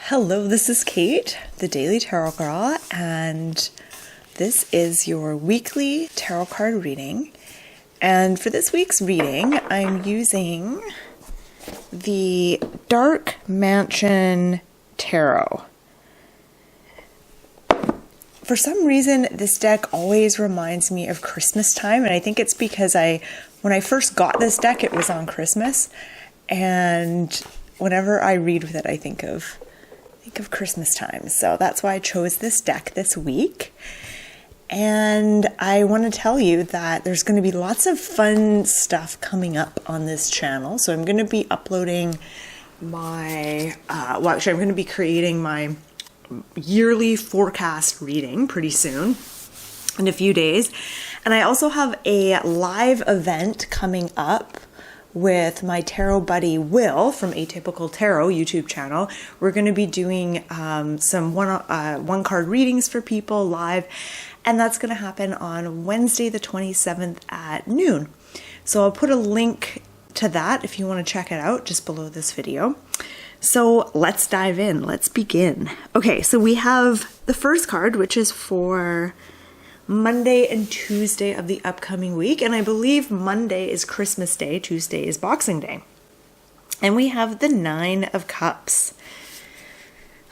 Hello, this is Kate, the Daily Tarot Girl, and this is your weekly tarot card reading. And for this week's reading, I'm using the Dark Mansion Tarot. For some reason, this deck always reminds me of Christmas time, and I think it's because when I first got this deck, it was on Christmas, and whenever I read with it, I think of Christmas time. So that's why I chose this deck this week. And I want to tell you that there's going to be lots of fun stuff coming up on this channel. So I'm going to be uploading I'm going to be creating my yearly forecast reading pretty soon, in a few days. And I also have a live event coming up with my tarot buddy Will from Atypical Tarot YouTube channel. We're going to be doing some one card readings for people live, and that's going to happen on Wednesday the 27th at noon. So I'll put a link to that if you want to check it out just below this video. So let's dive in. Let's begin. Okay, so we have the first card, which is for Monday and Tuesday of the upcoming week. And I believe Monday is Christmas Day, Tuesday is Boxing Day. And we have the Nine of Cups.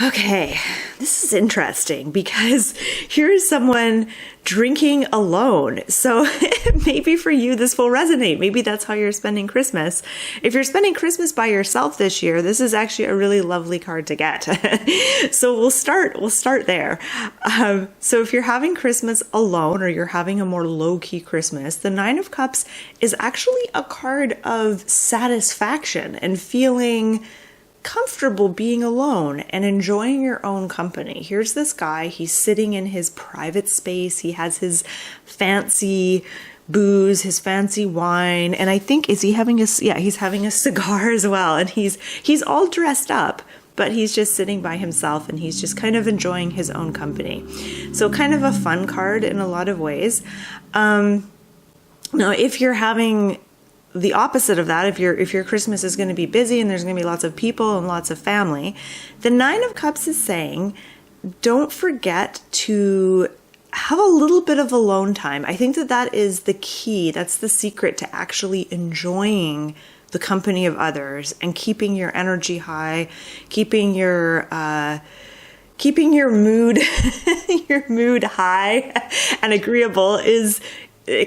Okay, this is interesting because here's someone drinking alone. So maybe for you, this will resonate. Maybe that's how you're spending Christmas. If you're spending Christmas by yourself this year, this is actually a really lovely card to get. So we'll start there. So if you're having Christmas alone or you're having a more low-key Christmas, the Nine of Cups is actually a card of satisfaction and feeling comfortable being alone and enjoying your own company. Here's this guy, he's sitting in his private space, he has his fancy booze, his fancy wine, and I think, he's having a cigar as well, and he's all dressed up, but he's just sitting by himself and he's just kind of enjoying his own company. So kind of a fun card in a lot of ways. Now, if you're having the opposite of that, if your Christmas is going to be busy and there's going to be lots of people and lots of family, the Nine of Cups is saying, don't forget to have a little bit of alone time. I think that is the key. That's the secret to actually enjoying the company of others and keeping your energy high, keeping your mood your mood high and agreeable is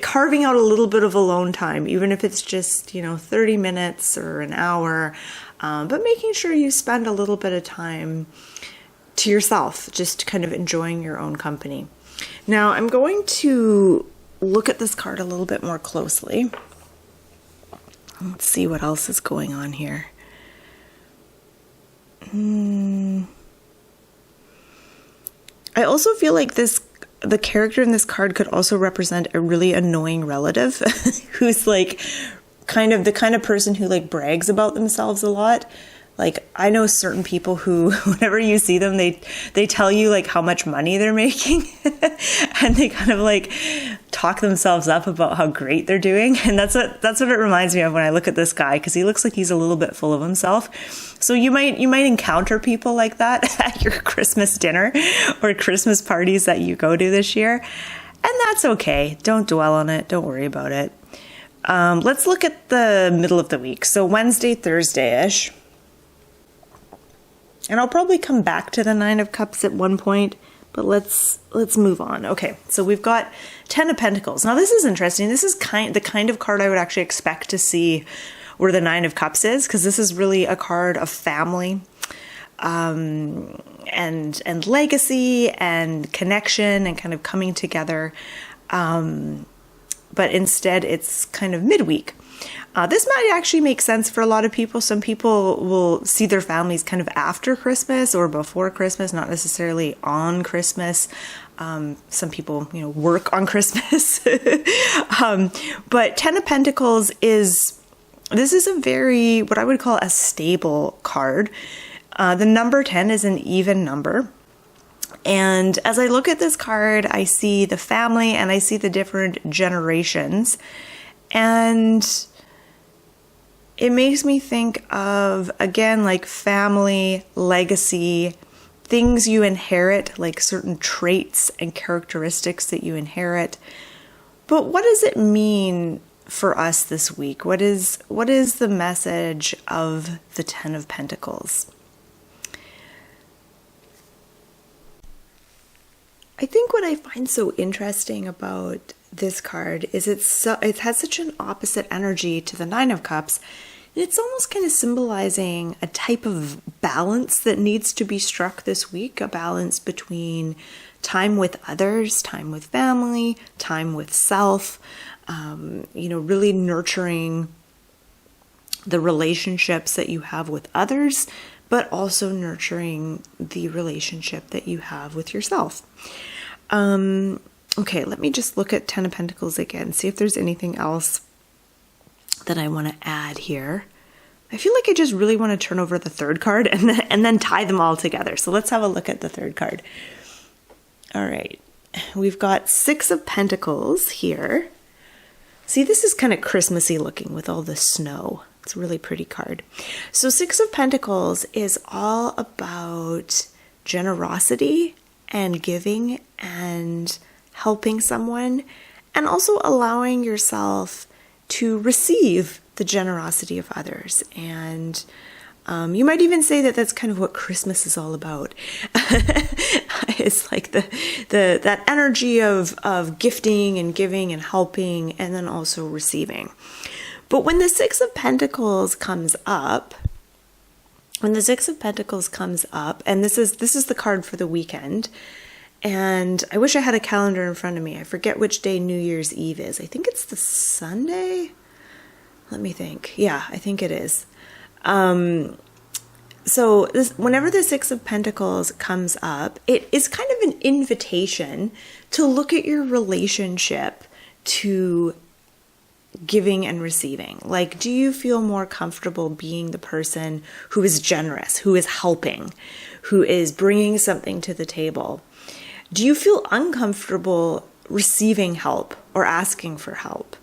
carving out a little bit of alone time, even if it's just, 30 minutes or an hour, but making sure you spend a little bit of time to yourself, just kind of enjoying your own company. Now, I'm going to look at this card a little bit more closely. Let's see what else is going on here. I also feel like the character in this card could also represent a really annoying relative who's like the kind of person who like brags about themselves a lot. Like, I know certain people who, whenever you see them, they tell you like how much money they're making and they kind of like talk themselves up about how great they're doing. And that's what it reminds me of when I look at this guy, because he looks like he's a little bit full of himself. So you might encounter people like that at your Christmas dinner or Christmas parties that you go to this year. And that's okay. Don't dwell on it. Don't worry about it. Let's look at the middle of the week. So Wednesday, Thursday-ish. And I'll probably come back to the Nine of Cups at one point, but let's move on. Okay, so we've got Ten of Pentacles. Now this is interesting. This is the kind of card I would actually expect to see where the Nine of Cups is, because this is really a card of family and legacy and connection and kind of coming together. But instead it's kind of midweek. This might actually make sense for a lot of people. Some people will see their families kind of after Christmas or before Christmas, not necessarily on Christmas. Some people, work on Christmas. But Ten of Pentacles is a very, what I would call a stable card. The number 10 is an even number. And as I look at this card, I see the family and I see the different generations. And it makes me think of, again, like family, legacy, things you inherit, like certain traits and characteristics that you inherit. But what does it mean for us this week? What is the message of the Ten of Pentacles? I think what I find so interesting about this card is it has such an opposite energy to the Nine of Cups. It's almost kind of symbolizing a type of balance that needs to be struck this week, a balance between time with others, time with family, time with self, really nurturing the relationships that you have with others, but also nurturing the relationship that you have with yourself. Okay, let me just look at Ten of Pentacles again, see if there's anything else that I want to add here. I feel like I just really want to turn over the third card and then tie them all together. So let's have a look at the third card. All right, we've got Six of Pentacles here. See, this is kind of Christmassy looking with all the snow. It's a really pretty card. So Six of Pentacles is all about generosity and giving and helping someone, and also allowing yourself to receive the generosity of others. And you might even say that that's kind of what Christmas is all about. It's like that energy of gifting and giving and helping, and then also receiving. But when the Six of Pentacles comes up, and this is the card for the weekend, and I wish I had a calendar in front of me. I forget which day New Year's Eve is. I think it's the Sunday. Let me think. Yeah, I think it is. So whenever the Six of Pentacles comes up, it is kind of an invitation to look at your relationship to giving and receiving. Like, do you feel more comfortable being the person who is generous, who is helping, who is bringing something to the table? Do you feel uncomfortable receiving help or asking for help?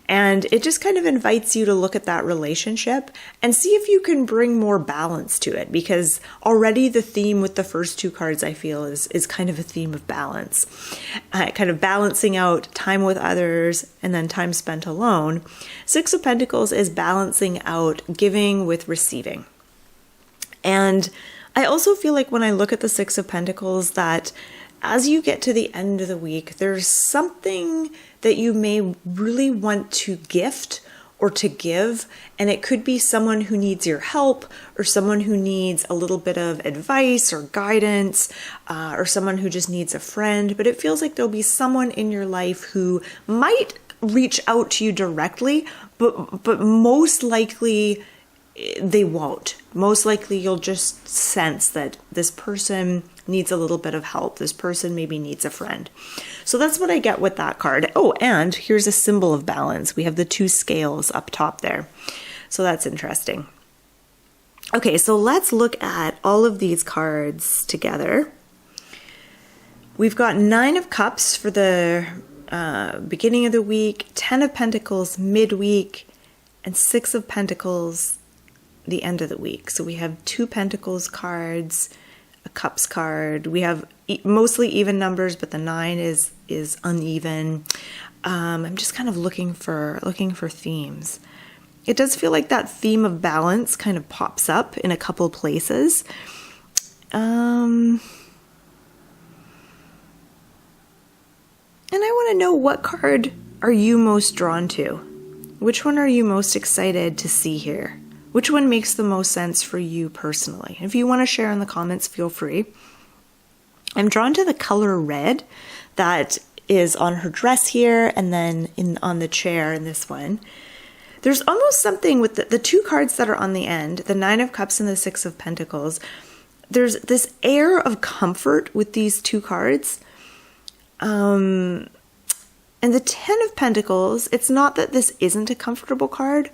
And it just kind of invites you to look at that relationship and see if you can bring more balance to it, because already the theme with the first two cards, I feel, is kind of a theme of balance, kind of balancing out time with others and then time spent alone. Six of Pentacles is balancing out giving with receiving. And I also feel like when I look at the Six of Pentacles that as you get to the end of the week, there's something that you may really want to gift or to give, and it could be someone who needs your help, or someone who needs a little bit of advice or guidance, or someone who just needs a friend. But it feels like there'll be someone in your life who might reach out to you directly, but most likely they won't. Most likely you'll just sense that this person needs a little bit of help. This person maybe needs a friend. So that's what I get with that card. Oh, and here's a symbol of balance. We have the two scales up top there. So that's interesting. Okay, so let's look at all of these cards together. We've got Nine of Cups for the beginning of the week, Ten of Pentacles midweek, and Six of Pentacles the end of the week. So we have two Pentacles cards, a Cups card. We have mostly even numbers, but the 9 is uneven. I'm just kind of looking for themes. It does feel like that theme of balance kind of pops up in a couple places. And I want to know, what card are you most drawn to? Which one are you most excited to see here? Which one makes the most sense for you personally? If you want to share in the comments, feel free. I'm drawn to the color red that is on her dress here, and then on the chair in this one. There's almost something with the two cards that are on the end, the Nine of Cups and the Six of Pentacles. There's this air of comfort with these two cards. And the Ten of Pentacles, it's not that this isn't a comfortable card,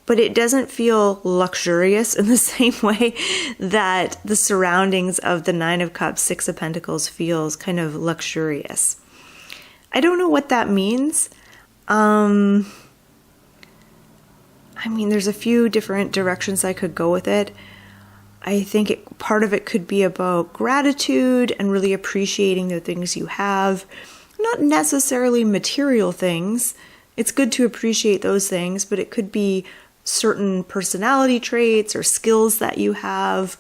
but it doesn't feel luxurious in the same way that the surroundings of the Nine of Cups, Six of Pentacles feels kind of luxurious. I don't know what that means. I I mean, there's a few different directions I could go with it. I think part of it could be about gratitude and really appreciating the things you have, not necessarily material things. It's good to appreciate those things, but it could be certain personality traits or skills that you have,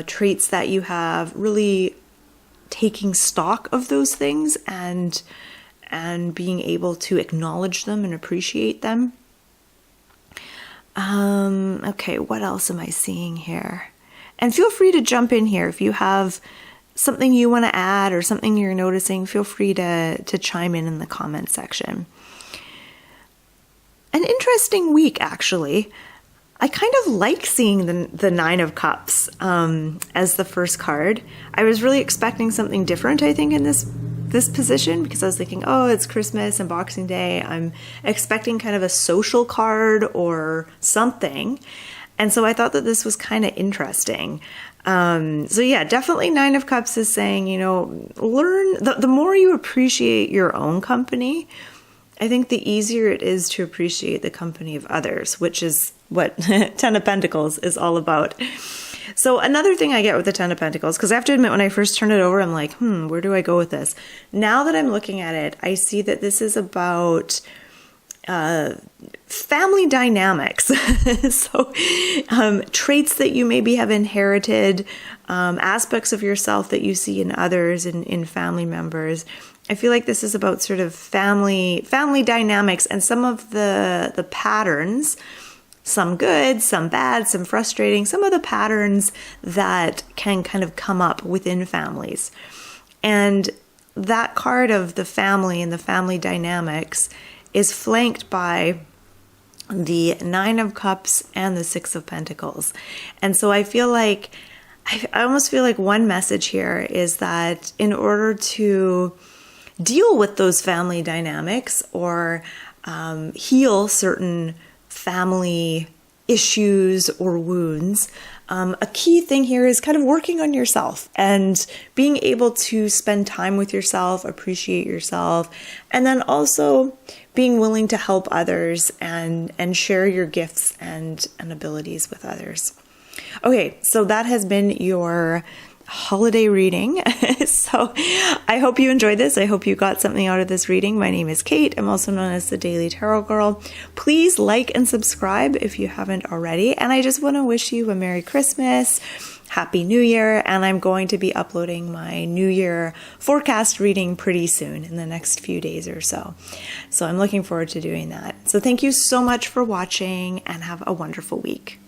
traits that you have, really taking stock of those things and being able to acknowledge them and appreciate them. Okay, what else am I seeing here? And feel free to jump in here if you have something you want to add or something you're noticing. Feel free to chime in the comment section. An interesting week, actually. I kind of like seeing the Nine of Cups as the first card. I was really expecting something different, I think, in this position, because I was thinking, oh, it's Christmas and Boxing Day. I'm expecting kind of a social card or something. And so I thought that this was kind of interesting. So yeah, definitely Nine of Cups is saying, learn, the more you appreciate your own company, I think the easier it is to appreciate the company of others, which is what Ten of Pentacles is all about. So another thing I get with the Ten of Pentacles, because I have to admit, when I first turned it over, I'm like, where do I go with this? Now that I'm looking at it, I see that this is about family dynamics. So traits that you maybe have inherited, aspects of yourself that you see in others and in family members. I feel like this is about sort of family dynamics and some of the patterns, some good, some bad, some frustrating, some of the patterns that can kind of come up within families. And that card of the family and the family dynamics is flanked by the Nine of Cups and the Six of Pentacles. And so I almost feel like one message here is that in order to deal with those family dynamics or heal certain family issues or wounds, a key thing here is kind of working on yourself and being able to spend time with yourself, appreciate yourself, and then also being willing to help others and share your gifts and abilities with others. Okay, so that has been your holiday reading. So I hope you enjoyed this. I hope you got something out of this reading. My name is Kate. I'm also known as the Daily Tarot Girl. Please like and subscribe if you haven't already. And I just want to wish you a Merry Christmas, Happy New Year, and I'm going to be uploading my New Year forecast reading pretty soon in the next few days or so. So I'm looking forward to doing that. So thank you so much for watching and have a wonderful week.